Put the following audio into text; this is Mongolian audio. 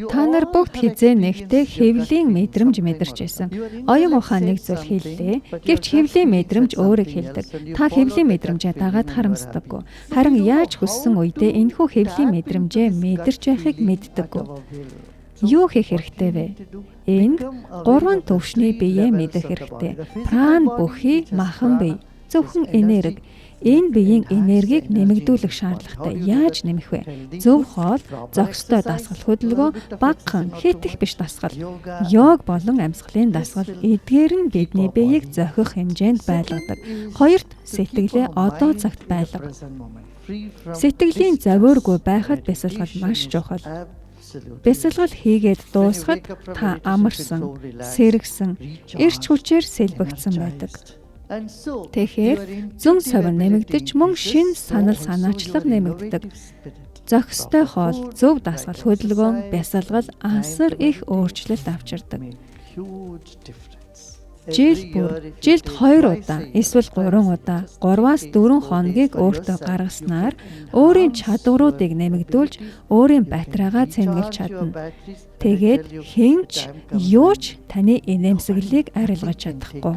Та нар бүгд хизээ нэгтээ хэвлийн мэдрэмж мэдэрч байсан. Оюун ухаан нэг зүйл хэллээ. Гэвч хэвлийн мэдрэмж өөрийг хэлдэг. Та хэвлийн мэдрэмжээ дагаад харамсдаггүй. Харин яаж хүссэн үедээ энэхүү хэвлийн мэдрэмжээ мэдэрч байхыг мэддэггүй. Юу хийх хэрэгтэй вэ? Энд 3 төвшний биеэ мэдэх хэрэгтэй. Пран бүхий махан бие. Зөвхөн энерги. Энэ биеийн энергийг нэмэгдүүлэх шаардлагатай. Яаж нэмэх вэ? Зөв хоол, зохистой дасгал хөдөлгөөн, багахан, хэтэх биш дасгал, йог болон амьсгалын дасгал эдгээр нь бидний биеийг зохих хэмжээнд байлгадаг. Хоёрт сэтгэлээ одоо цагт байлга. Сэтгэлийн зовиоргүй байхад бясалгал маш чухал. Бясалгал хийгээд дуусахад та амарсан, сэргсэн, эрч хүчээр сэлбэгдсэн байдаг. Тэгэхээр зүүн совин нэмэгдэж мөн шин санал санаачлаг нэмэгддэг. Зохистой хоол, зөв дасгал хөдөлгөөн, бясалгал ансар их өөрчлөлт авчирдаг. Жилд 2 удаа, эсвэл 3 удаа, 3-аас 4 хоногийг өөртөө гаргаснаар өөрийн чадваруудыг нэмэгдүүлж, өөрийн батарейгаа цэмгэлж чадна. Тэгээд хинч, юу ч таны инээмсэглэлийг арилгаж чадахгүй.